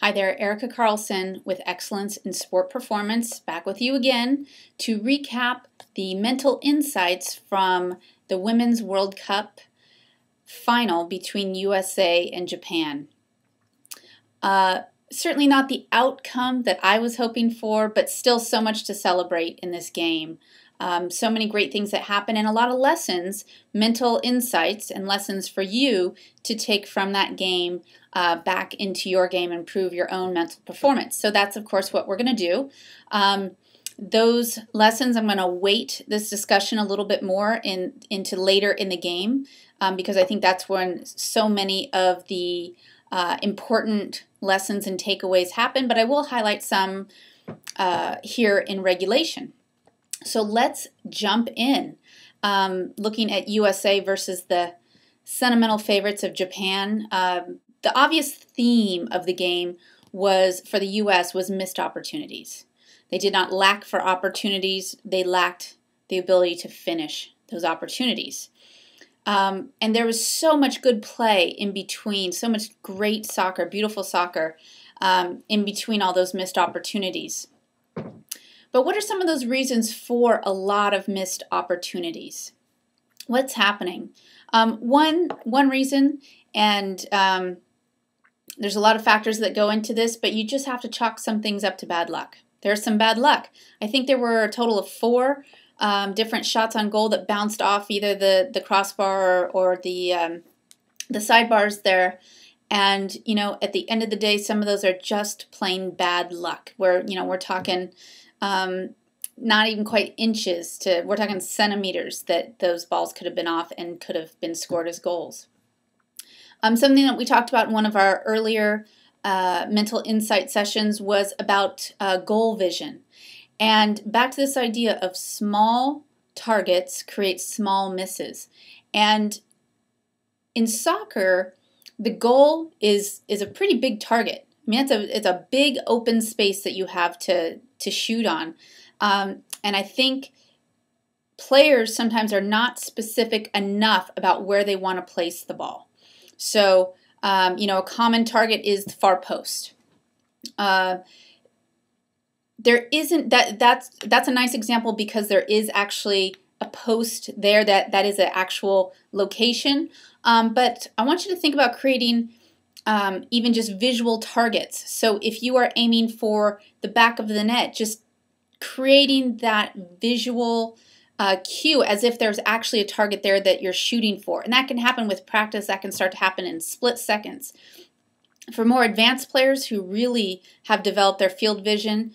Hi there, Erika Carlson with Excellence in Sport Performance, back with you again to recap the mental insights from the Women's World Cup final between USA and Japan. Certainly not the outcome that I was hoping for, but still so much to celebrate in this game. So many great things that happen and a lot of lessons, mental insights and lessons for you to take from that game back into your game and improve your own mental performance. So that's of course what we're going to do. Those lessons, I'm going to weight this discussion a little bit more into later in the game because I think that's when so many of the important lessons and takeaways happen, but I will highlight some here in regulation. So let's jump in, looking at USA versus the sentimental favorites of Japan. The obvious theme of the game was, for the US, was missed opportunities. They did not lack for opportunities. They lacked the ability to finish those opportunities. And there was so much good play in between, so much great soccer, beautiful soccer, in between all those missed opportunities. But what are some of those reasons for a lot of missed opportunities? What's happening? One reason, and there's a lot of factors that go into this, but you just have to chalk some things up to bad luck. There's some bad luck. I think there were a total of 4 different shots on goal that bounced off either the crossbar or the sidebars there. And, you know, at the end of the day, some of those are just plain bad luck, where, you know, we're talking not even quite inches we're talking centimeters that those balls could have been off and could have been scored as goals. Something that we talked about in one of our earlier mental insight sessions was about goal vision. And back to this idea of small targets create small misses. And in soccer, the goal is a pretty big target. I mean, it's a big open space that you have to shoot on. And I think players sometimes are not specific enough about where they want to place the ball. So, you know, a common target is the far post. There isn't that's a nice example because there is actually a post there that is an actual location. But I want you to think about creating even just visual targets. So if you are aiming for the back of the net, just creating that visual cue as if there's actually a target there that you're shooting for. And that can happen with practice. That can start to happen in split seconds. For more advanced players who really have developed their field vision,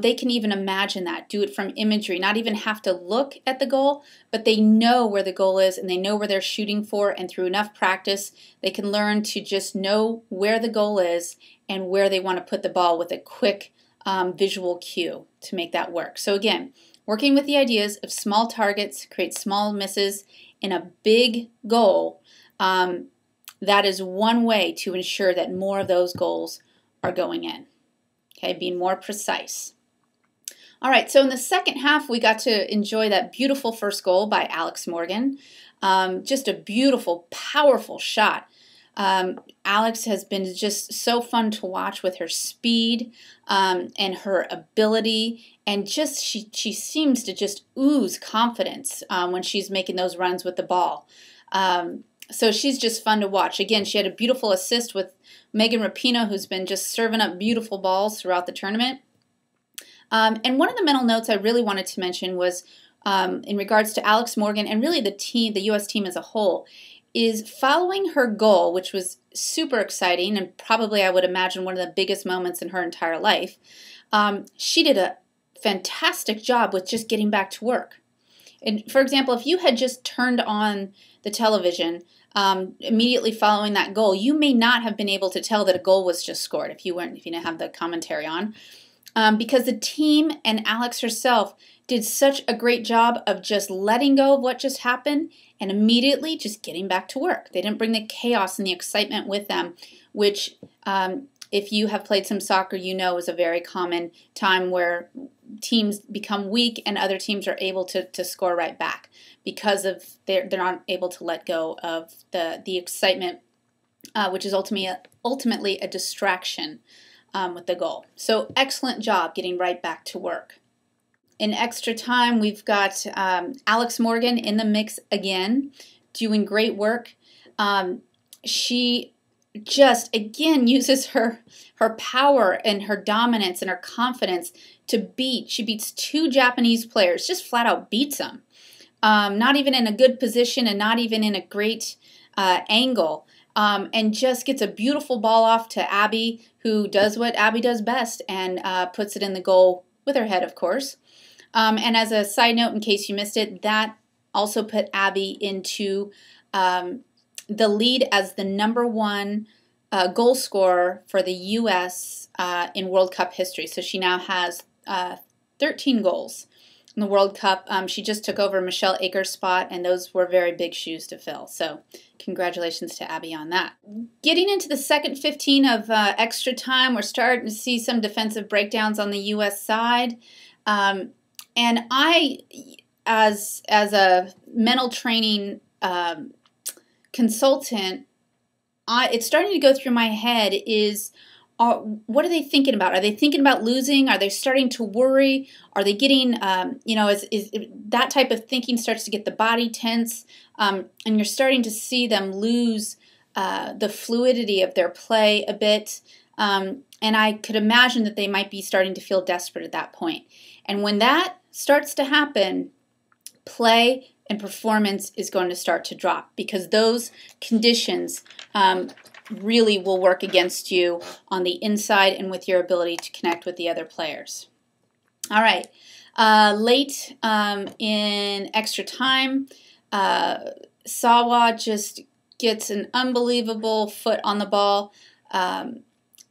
they can even imagine that, do it from imagery, not even have to look at the goal, but they know where the goal is and they know where they're shooting for, and through enough practice, they can learn to just know where the goal is and where they want to put the ball with a quick visual cue to make that work. So again, working with the ideas of small targets, create small misses in a big goal, that is one way to ensure that more of those goals are going in. Okay, being more precise. All right, so in the second half, we got to enjoy that beautiful first goal by Alex Morgan. Just a beautiful, powerful shot. Alex has been just so fun to watch with her speed and her ability, and just she seems to just ooze confidence when she's making those runs with the ball. So she's just fun to watch. Again, she had a beautiful assist with Megan Rapinoe, who's been just serving up beautiful balls throughout the tournament. And one of the mental notes I really wanted to mention was in regards to Alex Morgan and really the team, the U.S. team as a whole, is following her goal, which was super exciting and probably I would imagine one of the biggest moments in her entire life. She did a fantastic job with just getting back to work. And for example, if you had just turned on the television immediately following that goal, you may not have been able to tell that a goal was just scored if you didn't have the commentary on, because the team and Alex herself did such a great job of just letting go of what just happened and immediately just getting back to work. They didn't bring the chaos and the excitement with them, which if you have played some soccer, you know is a very common time where teams become weak and other teams are able to score right back because of they're not able to let go of the excitement, which is ultimately a distraction with the goal. So excellent job getting right back to work. In extra time, we've got Alex Morgan in the mix again, doing great work. She just, again, uses her power and her dominance and her confidence to beat. She beats 2 Japanese players, just flat out beats them. Not even in a good position and not even in a great angle. And just gets a beautiful ball off to Abby, who does what Abby does best and puts it in the goal with her head, of course. And as a side note, in case you missed it, that also put Abby into the lead as the #1 goal scorer for the U.S. In World Cup history. So she now has 13 goals in the World Cup. She just took over Michelle Akers' spot, and those were very big shoes to fill. So congratulations to Abby on that. Getting into the second 15 of extra time, we're starting to see some defensive breakdowns on the U.S. side. And I, as a mental training consultant, it's starting to go through my head is, what are they thinking about? Are they thinking about losing? Are they starting to worry? Are they getting, is that type of thinking starts to get the body tense, and you're starting to see them lose the fluidity of their play a bit. And I could imagine that they might be starting to feel desperate at that point. And when that starts to happen, play and performance is going to start to drop, because those conditions really will work against you on the inside and with your ability to connect with the other players. All right, late in extra time, Sawa just gets an unbelievable foot on the ball,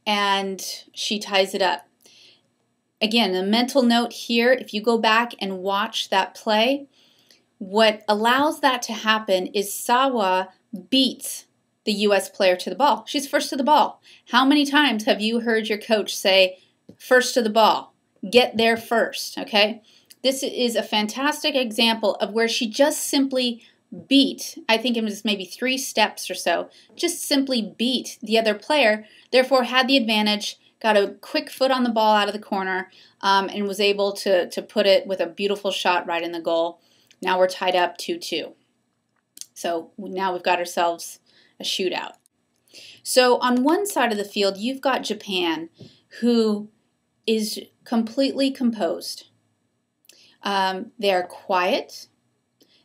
and she ties it up. Again, a mental note here, if you go back and watch that play, what allows that to happen is Sawa beats the U.S. player to the ball. She's first to the ball. How many times have you heard your coach say, first to the ball, get there first, okay? This is a fantastic example of where she just simply beat, I think it was maybe 3 steps or so, just simply beat the other player, therefore had the advantage, got a quick foot on the ball out of the corner, and was able to put it with a beautiful shot right in the goal. Now we're tied up 2-2. So now we've got ourselves a shootout. So on one side of the field, you've got Japan, who is completely composed. They are quiet.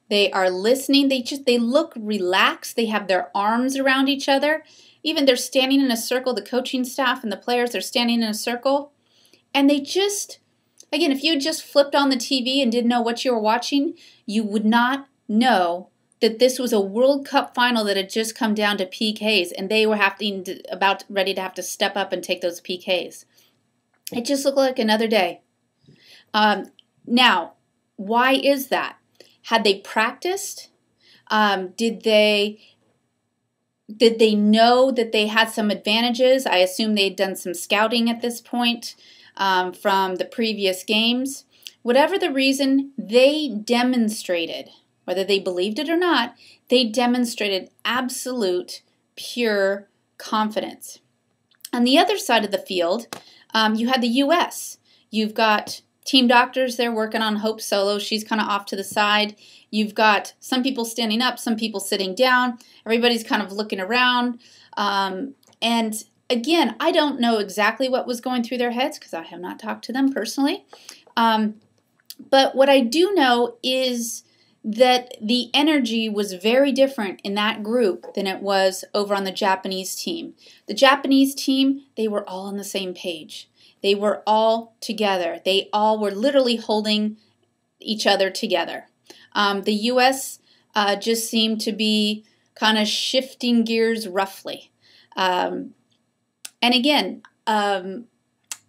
They are listening. They look relaxed. They have their arms around each other. Even they're standing in a circle. The coaching staff and the players are standing in a circle. And they just, again, if you just flipped on the TV and didn't know what you were watching, you would not know that this was a World Cup final that had just come down to PKs, and they were about ready to have to step up and take those PKs. It just looked like another day. Now, why is that? Had they practiced? Did they know that they had some advantages? I assume they'd done some scouting at this point from the previous games. Whatever the reason, they demonstrated, whether they believed it or not, they demonstrated absolute, pure confidence. On the other side of the field, you had the U.S. You've got team doctors there working on Hope Solo. She's kind of off to the side. You've got some people standing up, some people sitting down. Everybody's kind of looking around. And again, I don't know exactly what was going through their heads because I have not talked to them personally. But what I do know is that the energy was very different in that group than it was over on the Japanese team. The Japanese team, they were all on the same page. They were all together. They all were literally holding each other together. The U.S. Just seemed to be kind of shifting gears roughly. And again,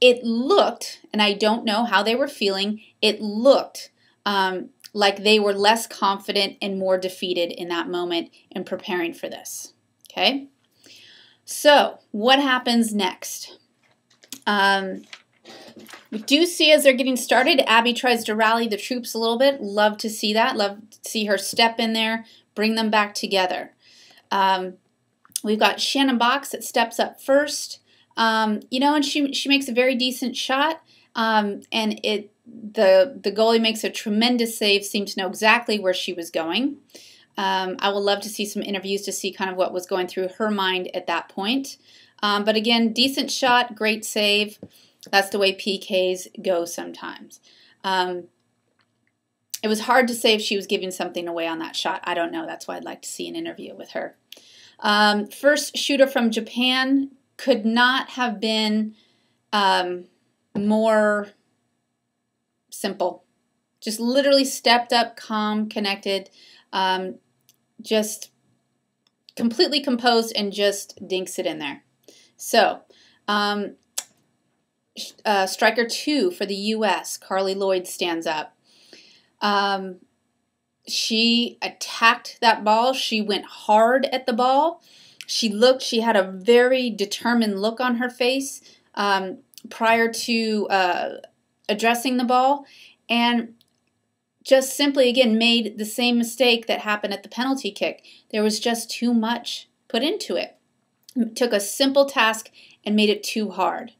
it looked, and I don't know how they were feeling, it looked like they were less confident and more defeated in that moment in preparing for this. Okay? So, what happens next? We do see as they're getting started, Abby tries to rally the troops a little bit. Love to see that. Love to see her step in there, bring them back together. We've got Shannon Box that steps up first. You know, and she makes a very decent shot, and the goalie makes a tremendous save, seemed to know exactly where she was going. I would love to see some interviews to see kind of what was going through her mind at that point. But again, decent shot, great save. That's the way PKs go sometimes. It was hard to say if she was giving something away on that shot. I don't know. That's why I'd like to see an interview with her. First shooter from Japan could not have been more simple. Just literally stepped up, calm, connected, just completely composed and just dinks it in there. So, striker 2 for the U.S., Carly Lloyd, stands up. She attacked that ball. She went hard at the ball. She had a very determined look on her face prior to addressing the ball, and just simply, again, made the same mistake that happened at the penalty kick. There was just too much put into it. Took a simple task and made it too hard.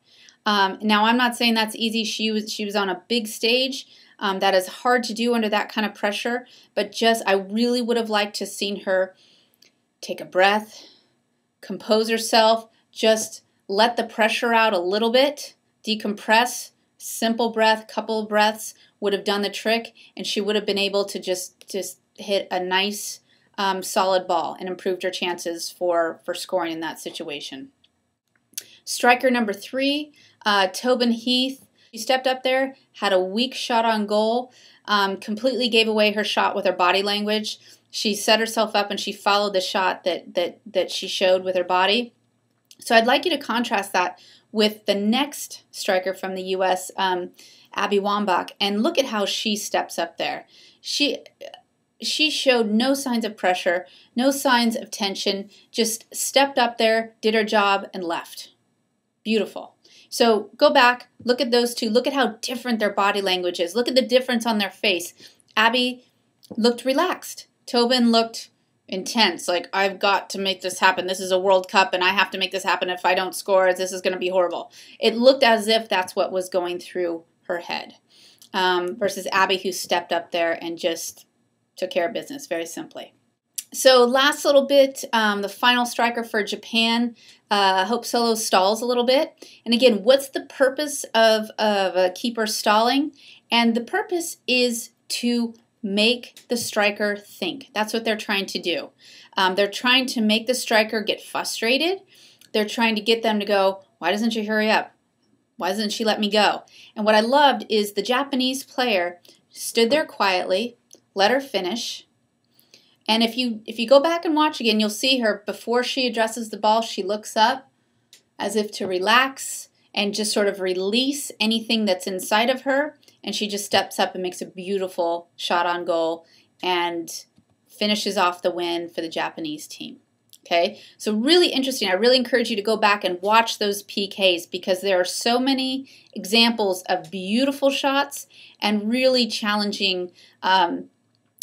Now, I'm not saying that's easy. She was on a big stage. That is hard to do under that kind of pressure, but I really would have liked to have seen her take a breath, compose herself, just let the pressure out a little bit, decompress, simple breath, couple of breaths would have done the trick, and she would have been able to just hit a nice solid ball and improved her chances for scoring in that situation. Striker number 3, Tobin Heath. She stepped up there, had a weak shot on goal, completely gave away her shot with her body language. She set herself up and she followed the shot that she showed with her body. So I'd like you to contrast that with the next striker from the U.S., Abby Wambach, and look at how she steps up there. She showed no signs of pressure, no signs of tension, just stepped up there, did her job, and left. Beautiful. So go back, look at those two, look at how different their body language is, look at the difference on their face. Abby looked relaxed. Tobin looked intense, like, I've got to make this happen. This is a World Cup and I have to make this happen. If I don't score, this is going to be horrible. It looked as if that's what was going through her head, versus Abby, who stepped up there and just took care of business very simply. So last little bit, the final striker for Japan, Hope Solo, stalls a little bit. And again, what's the purpose of a keeper stalling? And the purpose is to make the striker think. That's what they're trying to do. They're trying to make the striker get frustrated. They're trying to get them to go, why doesn't she hurry up? Why doesn't she let me go? And what I loved is the Japanese player stood there quietly, let her finish. And if you go back and watch again, you'll see her, before she addresses the ball, she looks up as if to relax and just sort of release anything that's inside of her. And she just steps up and makes a beautiful shot on goal and finishes off the win for the Japanese team. Okay, so really interesting. I really encourage you to go back and watch those PKs, because there are so many examples of beautiful shots and really challenging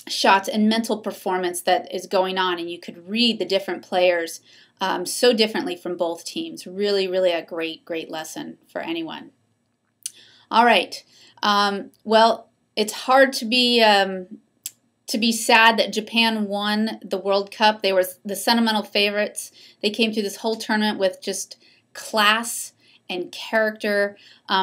shots and mental performance that is going on, and you could read the different players so differently from both teams. Really, really a great lesson for anyone. All right. Well, it's hard to be sad that Japan won the World Cup. They were the sentimental favorites. They came through this whole tournament with just class and character,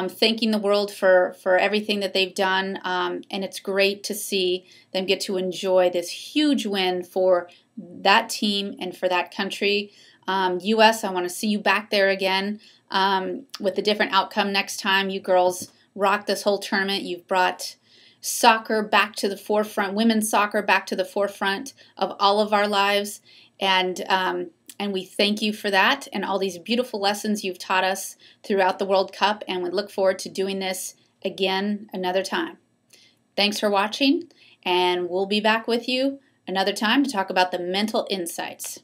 thanking the world for everything that they've done. And it's great to see them get to enjoy this huge win for that team and for that country. U.S., I want to see you back there again with a different outcome next time. You girls rocked this whole tournament. You've brought soccer back to the forefront, women's soccer back to the forefront of all of our lives. And we thank you for that and all these beautiful lessons you've taught us throughout the World Cup, and we look forward to doing this again another time. Thanks for watching, and we'll be back with you another time to talk about the mental insights.